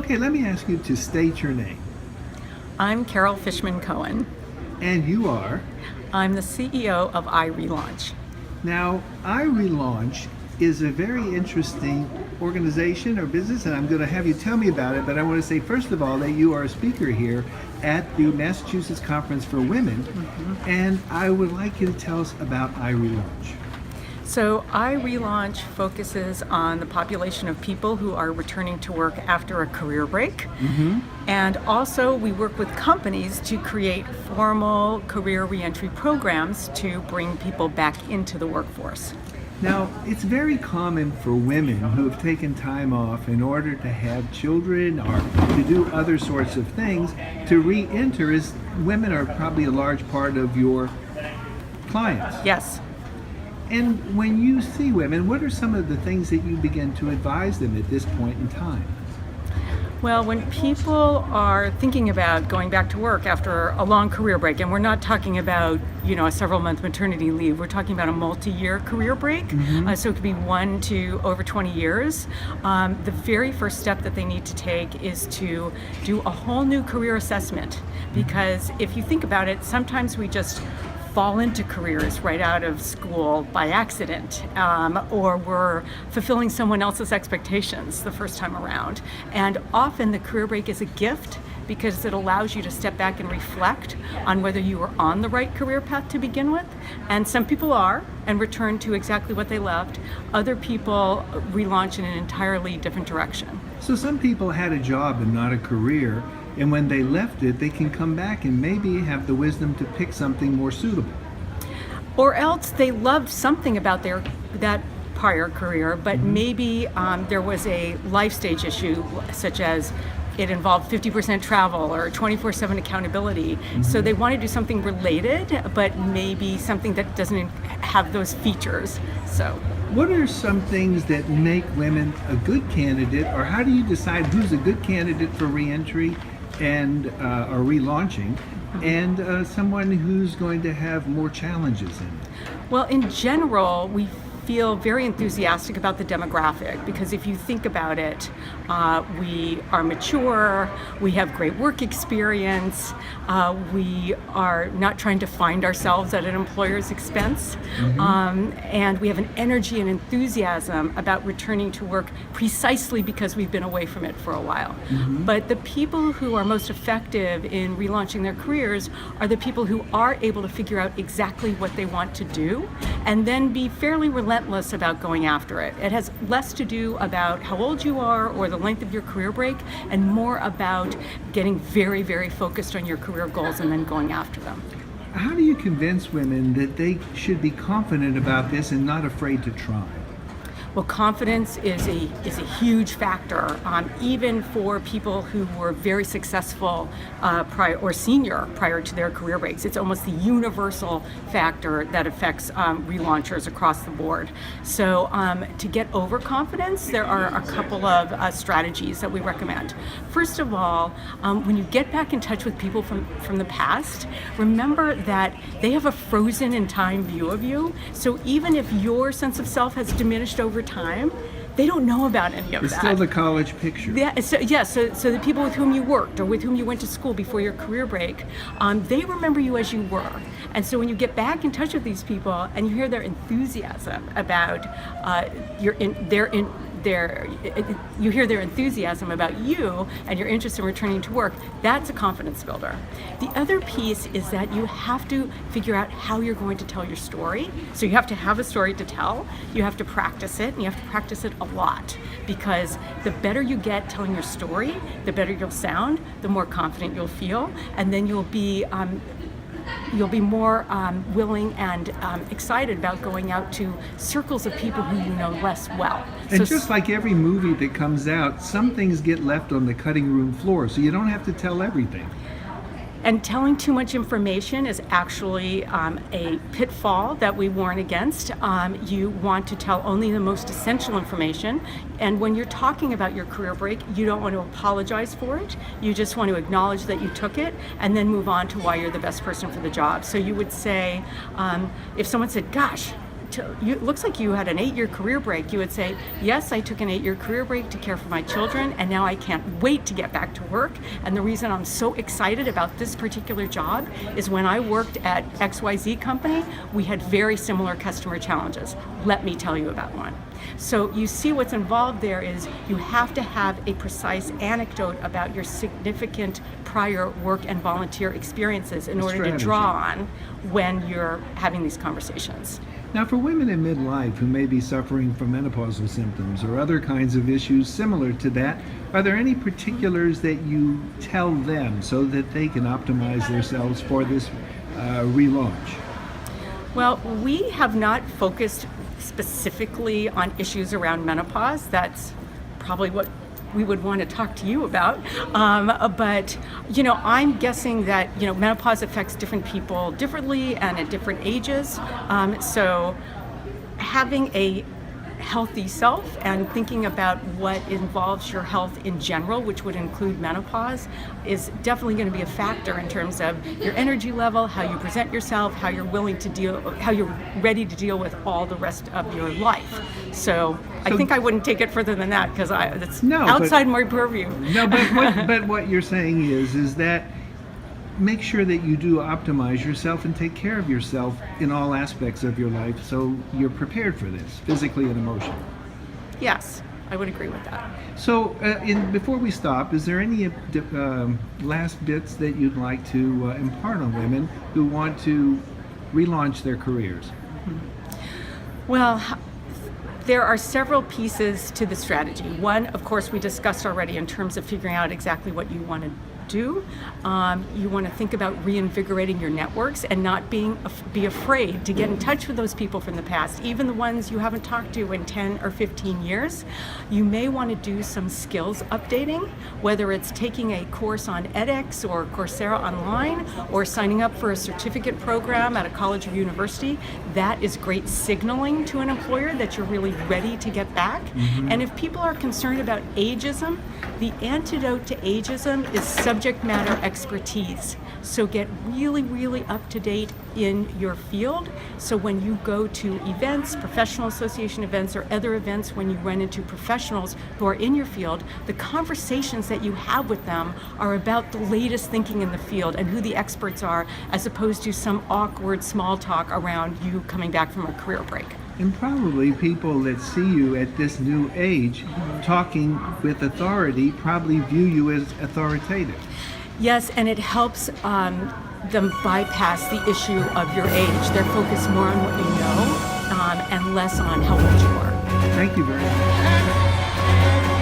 Okay, let me ask you to state your name. I'm Carol Fishman Cohen. And you are? I'm the CEO of iRelaunch. Now, iRelaunch is a very interesting organization or business, and I'm going to have you tell me about it, but I want to say, first of all, that you are a speaker here at the Massachusetts Conference for Women, and I would like you to tell us about iRelaunch. So iRelaunch focuses on the population of people who are returning to work after a career break. And also we work with companies to create formal career reentry programs to bring people back into the workforce. Now, it's very common for women who have taken time off in order to have children or to do other sorts of things to re-enter, as women are probably a large part of your clients. Yes. And when you see women, what are some of the things that you begin to advise them at this point in time? Well, when people are thinking about going back to work after a long career break, and we're not talking about, a several-month maternity leave, we're talking about a multi-year career break, so it could be 1 to over 20 years. The very first step that they need to take is to do a whole new career assessment, because if you think about it, sometimes we just fall into careers right out of school by accident, or we're fulfilling someone else's expectations the first time around. And often the career break is a gift because it allows you to step back and reflect on whether you were on the right career path to begin with. And some people are and return to exactly what they loved. Other people relaunch in an entirely different direction. So some people had a job and not a career, and when they left it, they can come back and maybe have the wisdom to pick something more suitable. Or else they loved something about that prior career, but maybe there was a life stage issue, such as it involved 50% travel or 24/7 accountability. So they want to do something related, but maybe something that doesn't have those features. So, what are some things that make women a good candidate, or how do you decide who's a good candidate for reentry and or relaunching, and someone who's going to have more challenges in it? Well, in general, we feel very enthusiastic about the demographic, because if you think about it, we are mature, we have great work experience, we are not trying to find ourselves at an employer's expense, and we have an energy and enthusiasm about returning to work precisely because we've been away from it for a while. But the people who are most effective in relaunching their careers are the people who are able to figure out exactly what they want to do and then be fairly relentless about going after it. It has less to do about how old you are or the length of your career break, and more about getting very, very focused on your career goals and then going after them. How do you convince women that they should be confident about this and not afraid to try? Well, confidence is a huge factor, even for people who were very successful or senior prior to their career breaks. It's almost the universal factor that affects relaunchers across the board. So to get overconfidence, there are a couple of strategies that we recommend. First of all, when you get back in touch with people from the past, remember that they have a frozen in time view of you. So even if your sense of self has diminished over time, they don't know about any of that. It's still the college picture. Yeah, so the people with whom you worked or with whom you went to school before your career break, they remember you as you were. And so when you get back in touch with these people and you hear their enthusiasm about you hear their enthusiasm about you and your interest in returning to work, that's a confidence builder. The other piece is that you have to figure out how you're going to tell your story. So you have to have a story to tell, you have to practice it, and you have to practice it a lot, because the better you get telling your story, the better you'll sound, the more confident you'll feel, and then you'll be more willing and excited about going out to circles of people who you know less well. And just like every movie that comes out, some things get left on the cutting room floor, so you don't have to tell everything. And telling too much information is actually a pitfall that we warn against. You want to tell only the most essential information. And when you're talking about your career break, you don't want to apologize for it. You just want to acknowledge that you took it and then move on to why you're the best person for the job. So you would say, if someone said, gosh, it looks like you had an 8-year career break, you would say, yes, I took an 8-year career break to care for my children, and now I can't wait to get back to work. And the reason I'm so excited about this particular job is when I worked at XYZ company, we had very similar customer challenges. Let me tell you about one. So you see what's involved there is you have to have a precise anecdote about your significant prior work and volunteer experiences in order to draw on when you're having these conversations. Now, for women in midlife who may be suffering from menopausal symptoms or other kinds of issues similar to that, are there any particulars that you tell them so that they can optimize themselves for this relaunch? Well, we have not focused specifically on issues around menopause. That's probably what we would want to talk to you about. But, I'm guessing that, menopause affects different people differently and at different ages. So having a healthy self and thinking about what involves your health in general, which would include menopause, is definitely going to be a factor in terms of your energy level, how you present yourself, how you're ready to deal with all the rest of your life. So I think I wouldn't take it further than that because it's outside my purview. No, but what you're saying is that make sure that you do optimize yourself and take care of yourself in all aspects of your life so you're prepared for this, physically and emotionally. Yes, I would agree with that. So before we stop, is there any last bits that you'd like to impart on women who want to relaunch their careers? Well, there are several pieces to the strategy. One, of course, we discussed already in terms of figuring out exactly what you want to do. You want to think about reinvigorating your networks and not be afraid to get in touch with those people from the past, even the ones you haven't talked to in 10 or 15 years. You may want to do some skills updating, whether it's taking a course on edX or Coursera online or signing up for a certificate program at a college or university. That is great signaling to an employer that you're really ready to get back. And if people are concerned about ageism, the antidote to ageism is subject matter expertise. So get really, really up to date in your field. So when you go to events, professional association events, or other events, when you run into professionals who are in your field, the conversations that you have with them are about the latest thinking in the field and who the experts are, as opposed to some awkward small talk around you coming back from a career break. And probably people that see you at this new age talking with authority probably view you as authoritative. Yes, and it helps them bypass the issue of your age. They're focused more on what you know and less on how old you are. Thank you very much.